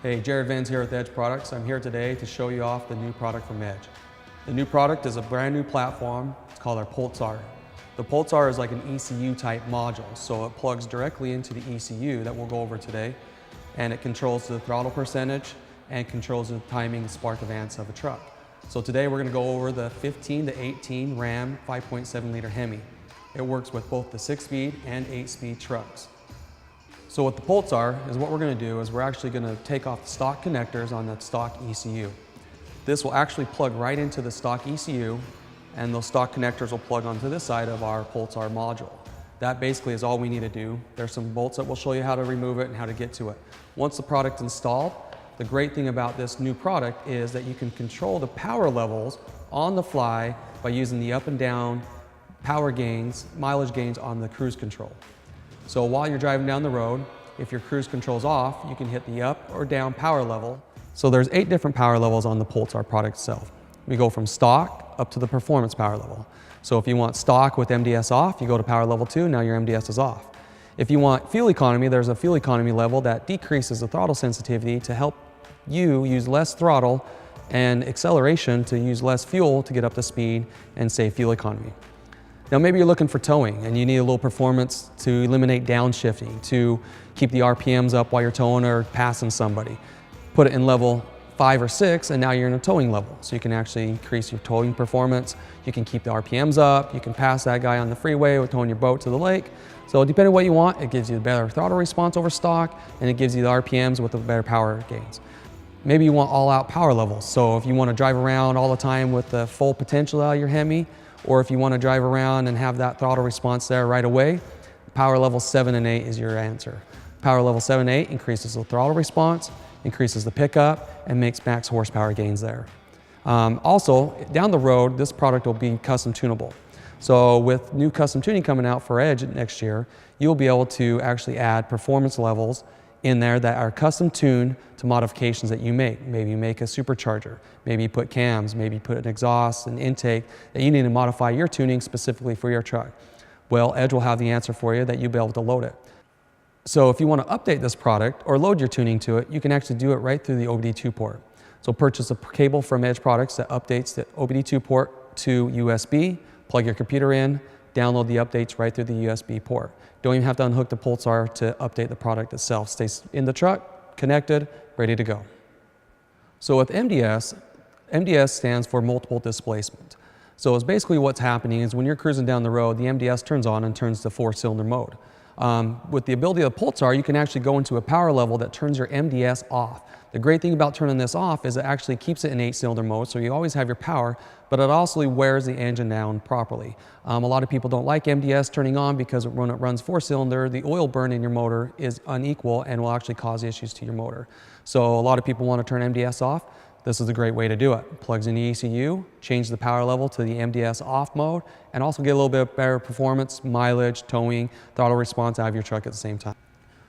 Hey, Jared Vans here with Edge Products. I'm here today to show you off the new product from Edge. The new product is a brand new platform. It's called our Pulsar. The Pulsar is like an ECU type module, so it plugs directly into the ECU that we'll go over today, and it controls the throttle percentage and controls the timing and spark advance of a truck. So today we're going to go over the 15 to 18 Ram 5.7 liter Hemi. It works with both the 6-speed and 8-speed trucks. So with the Pulsar is what we're going to do is we're actually going to take off the stock connectors on the stock ECU. This will actually plug right into the stock ECU, and those stock connectors will plug onto this side of our Pulsar module. That basically is all we need to do. There's some bolts that will show you how to remove it and how to get to it. Once the product's installed, the great thing about this new product is that you can control the power levels on the fly by using the up and down power gains, mileage gains on the cruise control. So while you're driving down the road, if your cruise control's off, you can hit the up or down power level. So there's 8 different power levels on the Pulsar product itself. We go from stock up to the performance power level. So if you want stock with MDS off, you go to power level 2, now your MDS is off. If you want fuel economy, there's a fuel economy level that decreases the throttle sensitivity to help you use less throttle and acceleration to use less fuel to get up to speed and save fuel economy. Now maybe you're looking for towing and you need a little performance to eliminate downshifting, to keep the RPMs up while you're towing or passing somebody. Put it in level 5 or 6 and now you're in a towing level. So you can actually increase your towing performance, you can keep the RPMs up, you can pass that guy on the freeway with towing your boat to the lake. So depending on what you want, it gives you a better throttle response over stock and it gives you the RPMs with the better power gains. Maybe you want all-out power levels. So if you want to drive around all the time with the full potential out of your Hemi, or if you want to drive around and have that throttle response there right away, power level 7 and 8 is your answer. Power level 7 and 8 increases the throttle response, increases the pickup, and makes max horsepower gains there. Also, down the road, this product will be custom tunable. So with new custom tuning coming out for Edge next year, you'll be able to actually add performance levels in there that are custom tuned to modifications that you make. Maybe you make a supercharger, maybe you put cams, maybe you put an exhaust, an intake that you need to modify your tuning specifically for your truck. Well, Edge will have the answer for you that you'll be able to load it. So if you want to update this product or load your tuning to it, you can actually do it right through the OBD2 port. So purchase a cable from Edge Products that updates the OBD2 port to USB, plug your computer in, download the updates right through the USB port. Don't even have to unhook the Pulsar to update the product itself. Stays in the truck, connected, ready to go. So with MDS, MDS stands for multiple displacement. So it's basically what's happening is when you're cruising down the road, the MDS turns on and turns to 4-cylinder mode. With the ability of the Pulsar, you can actually go into a power level that turns your MDS off. The great thing about turning this off is it actually keeps it in 8-cylinder mode, so you always have your power, but it also wears the engine down properly. A lot of people don't like MDS turning on because when it runs 4-cylinder, the oil burn in your motor is unequal and will actually cause issues to your motor. So a lot of people want to turn MDS off. This is a great way to do it. Plugs in the ECU, change the power level to the MDS off mode, and also get a little bit better performance, mileage, towing, throttle response out of your truck at the same time.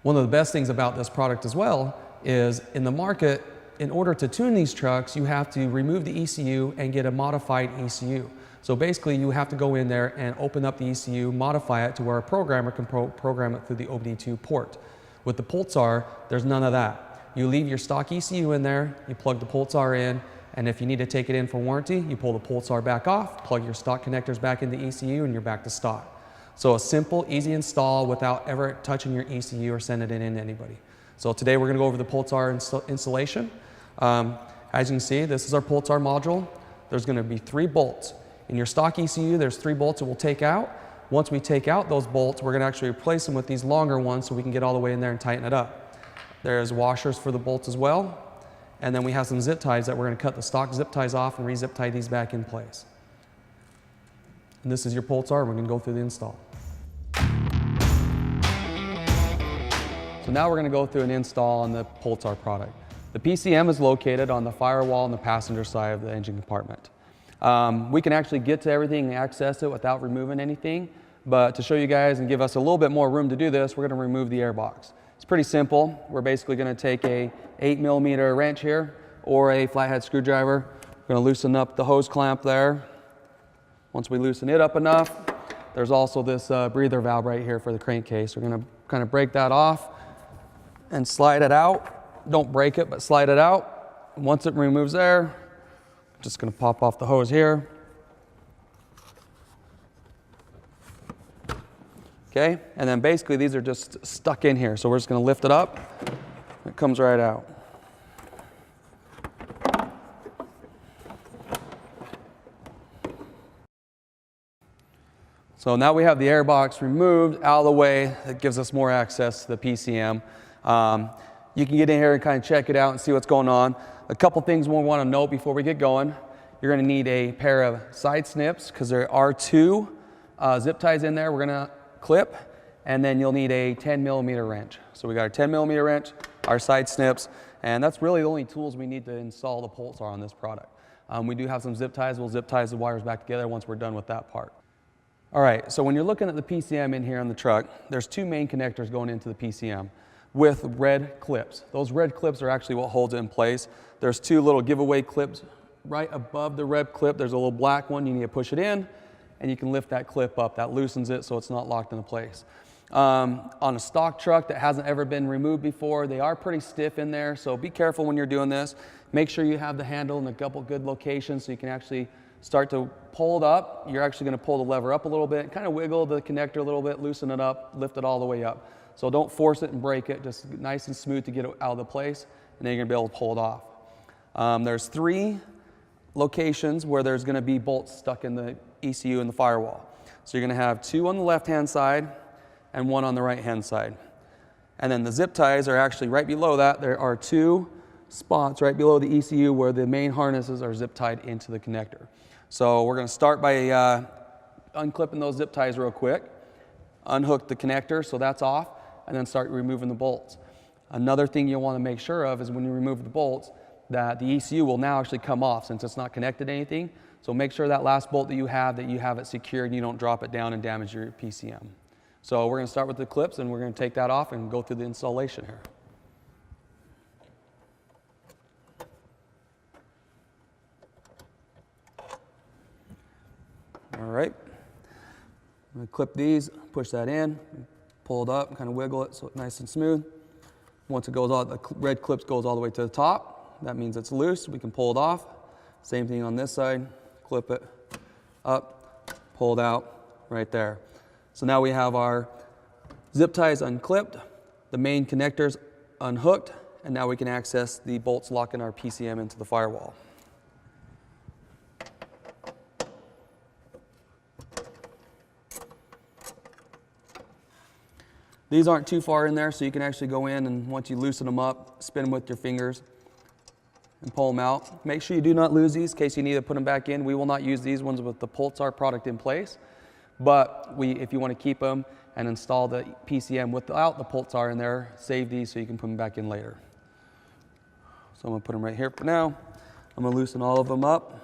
One of the best things about this product as well is in the market, in order to tune these trucks, you have to remove the ECU and get a modified ECU. So basically you have to go in there and open up the ECU, modify it to where a programmer can program it through the OBD2 port. With the Pulsar, there's none of that. You leave your stock ECU in there, you plug the Pulsar in, and if you need to take it in for warranty, you pull the Pulsar back off, plug your stock connectors back into ECU, and you're back to stock. So a simple, easy install without ever touching your ECU or sending it in to anybody. So today we're going to go over the Pulsar installation. As you can see, this is our Pulsar module. There's going to be 3 bolts. In your stock ECU, there's 3 bolts that we'll take out. Once we take out those bolts, we're going to actually replace them with these longer ones so we can get all the way in there and tighten it up. There's washers for the bolts as well. And then we have some zip ties that we're going to cut the stock zip ties off and re-zip tie these back in place. And this is your Pulsar. We're going to go through the install. So now we're going to go through an install on the Pulsar product. The PCM is located on the firewall on the passenger side of the engine compartment. We can actually get to everything and access it without removing anything, but to show you guys and give us a little bit more room to do this, we're going to remove the airbox. It's pretty simple. We're basically going to take a 8mm wrench here or a flathead screwdriver. We're going to loosen up the hose clamp there. Once we loosen it up enough, there's also this breather valve right here for the crankcase. We're going to kind of break that off and slide it out. don't break it, but slide it out. Once it removes there, I'm just going to pop off the hose here. Okay, and then basically these are just stuck in here. So we're just going to lift it up. It comes right out. So now we have the airbox removed out of the way. That gives us more access to the PCM. You can get in here and kind of check it out and see what's going on. A couple things we want to note before we get going. You're going to need a pair of side snips because there are two zip ties in there we're going to clip, and then you'll need a 10mm wrench. So we got our 10mm wrench, our side snips, and that's really the only tools we need to install the Pulsar on this product. We do have some zip ties. We'll zip ties the wires back together once we're done with that part. All right, so when you're looking at the PCM in here on the truck, there's two main connectors going into the PCM with red clips. Those red clips are actually what holds it in place. There's two little giveaway clips right above the red clip. There's a little black one. You need to push it in, and you can lift that clip up. That loosens it so it's not locked into place. On a stock truck that hasn't ever been removed before, they are pretty stiff in there, so be careful when you're doing this. Make sure you have the handle in a couple good locations so you can actually start to pull it up. You're actually going to pull the lever up a little bit, kind of wiggle the connector a little bit, loosen it up, lift it all the way up. So don't force it and break it, just nice and smooth to get it out of the place, and then you're going to be able to pull it off. There's three locations where there's going to be bolts stuck in the ECU and the firewall. So you're going to have two on the left-hand side and one on the right-hand side. And then the zip ties are actually right below that. There are two spots right below the ECU where the main harnesses are zip tied into the connector. So we're going to start by unclipping those zip ties real quick, unhook the connector so that's off, and then start removing the bolts. Another thing you'll want to make sure of is when you remove the bolts that the ECU will now actually come off since it's not connected to anything. So make sure that last bolt that you have it secured and you don't drop it down and damage your PCM. So we're going to start with the clips and we're going to take that off and go through the installation here. All right, I'm going to clip these, push that in, pull it up, kind of wiggle it so it's nice and smooth. Once it goes all, the red clip goes all the way to the top. That means it's loose, we can pull it off. Same thing on this side, clip it up, pull it out right there. So now we have our zip ties unclipped, the main connectors unhooked, and now we can access the bolts locking our PCM into the firewall. These aren't too far in there, so you can actually go in and once you loosen them up, spin them with your fingers and pull them out. Make sure you do not lose these in case you need to put them back in. We will not use these ones with the Pulsar product in place, but if you want to keep them and install the PCM without the Pulsar in there, save these so you can put them back in later. So I'm going to put them right here for now. I'm going to loosen all of them up.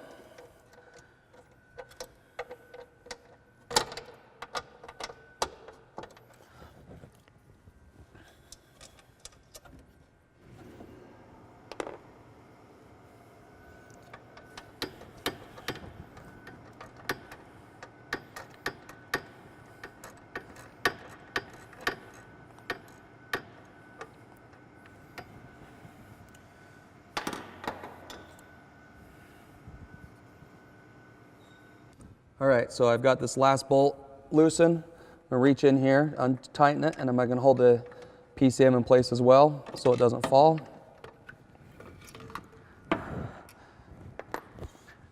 All right, so I've got this last bolt loosened. I'm gonna reach in here, untighten it, and I'm gonna hold the PCM in place as well so it doesn't fall.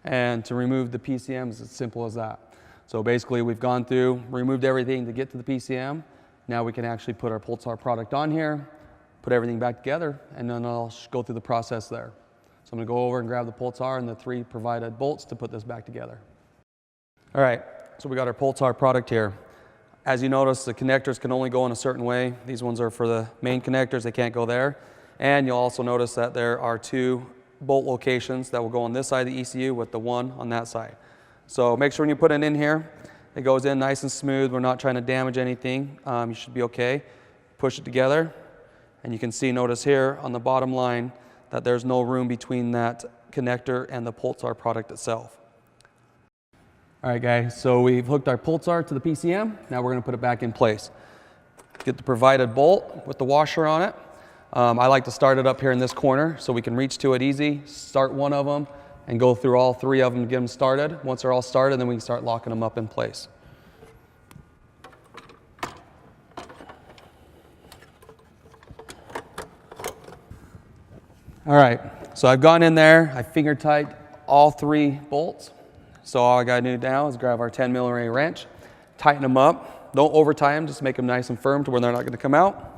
And to remove the PCM is as simple as that. So basically we've gone through, removed everything to get to the PCM. Now we can actually put our Pulsar product on here, put everything back together, and then I'll go through the process there. So I'm gonna go over and grab the Pulsar and the three provided bolts to put this back together. All right, so we got our Pulsar product here. As you notice, the connectors can only go in a certain way. These ones are for the main connectors, they can't go there. And you'll also notice that there are two bolt locations that will go on this side of the ECU with the one on that side. So make sure when you put it in here, it goes in nice and smooth. We're not trying to damage anything. You should be okay. Push it together, and you can see, notice here on the bottom line, that there's no room between that connector and the Pulsar product itself. All right, guys, so we've hooked our Pulsar to the PCM. Now we're going to put it back in place. Get the provided bolt with the washer on it. I like to start it up here in this corner so we can reach to it easy, start one of them, and go through all three of them to get them started. Once they're all started, then we can start locking them up in place. All right, so I've gone in there, I finger tight all three bolts. So all I gotta do now is grab our 10mm wrench, tighten them up. Don't over tie them, just make them nice and firm to where they're not gonna come out.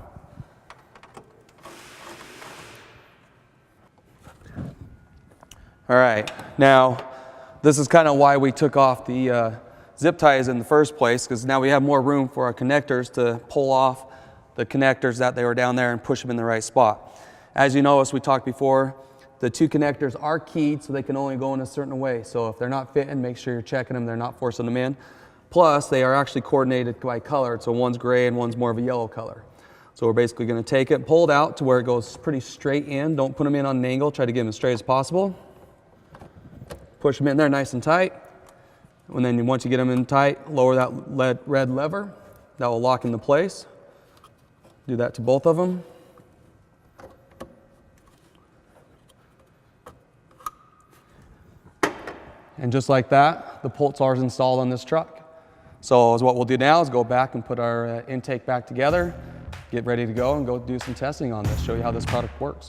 All right, now this is kind of why we took off the zip ties in the first place, because now we have more room for our connectors to pull off the connectors that they were down there and push them in the right spot. As you noticed, we talked before, the two connectors are keyed so they can only go in a certain way. So if they're not fitting, make sure you're checking them, they're not forcing them in. Plus, they are actually coordinated by color, so one's gray and one's more of a yellow color. So we're basically gonna take it, pull it out to where it goes pretty straight in. Don't put them in on an angle, try to get them as straight as possible. Push them in there nice and tight. And then once you get them in tight, lower that red lever. That will lock into place. Do that to both of them. And just like that, the Pulsar is installed on this truck. So what we'll do now is go back and put our intake back together, get ready to go and go do some testing on this, show you how this product works.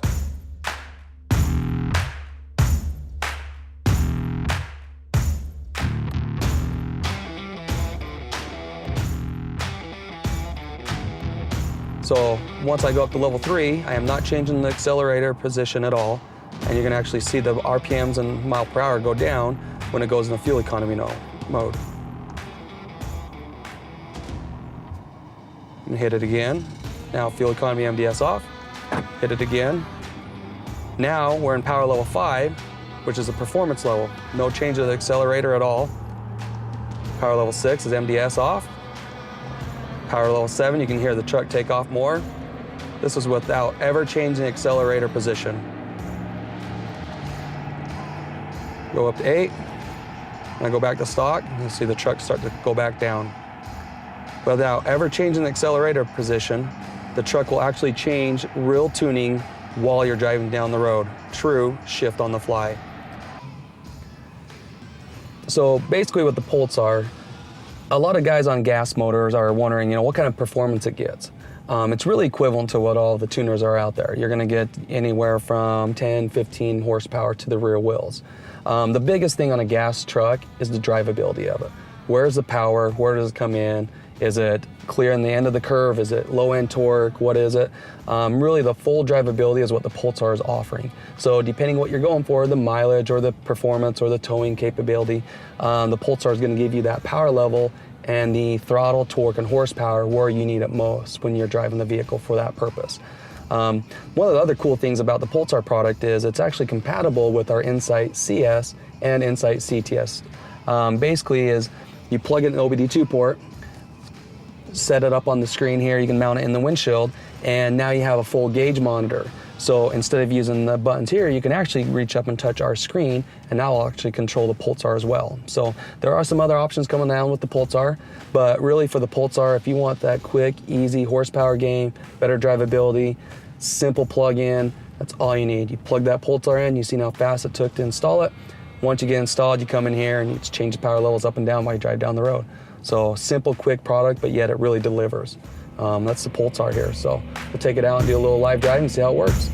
So once I go up to level 3, I am not changing the accelerator position at all. And you're gonna actually see the RPMs and mile per hour go down when it goes in the fuel economy mode. And hit it again. Now fuel economy MDS off, hit it again. Now we're in power level 5, which is a performance level. No change of the accelerator at all. Power level 6 is MDS off. Power level 7, you can hear the truck take off more. This is without ever changing the accelerator position. Go up to 8, and I go back to stock, and you'll see the truck start to go back down. Without ever changing the accelerator position, the truck will actually change real tuning while you're driving down the road. True shift on the fly. So basically with the Pulsar, a lot of guys on gas motors are wondering, what kind of performance it gets. It's really equivalent to what all the tuners are out there. You're gonna get anywhere from 10, 15 horsepower to the rear wheels. The biggest thing on a gas truck is the drivability of it. Where's the power? Where does it come in? Is it clear in the end of the curve? Is it low end torque? What is it? Really the full drivability is what the Pulsar is offering. So depending what you're going for, the mileage or the performance or the towing capability, the Pulsar is gonna give you that power level and the throttle, torque, and horsepower where you need it most when you're driving the vehicle for that purpose. One of the other cool things about the Pulsar product is it's actually compatible with our Insight CS and Insight CTS. Basically is you plug in an OBD2 port, set it up on the screen here, you can mount it in the windshield, and now you have a full gauge monitor. So instead of using the buttons here, you can actually reach up and touch our screen, and now I'll actually control the Pulsar as well. So there are some other options coming down with the Pulsar, but really for the Pulsar, if you want that quick, easy horsepower gain, better drivability, simple plug-in, that's all you need. You plug that Pulsar in, you see how fast it took to install it. Once you get installed, you come in here and you just change the power levels up and down while you drive down the road. So simple, quick product, but yet it really delivers. That's the Pulsar here. So we'll take it out and do a little live driving and see how it works.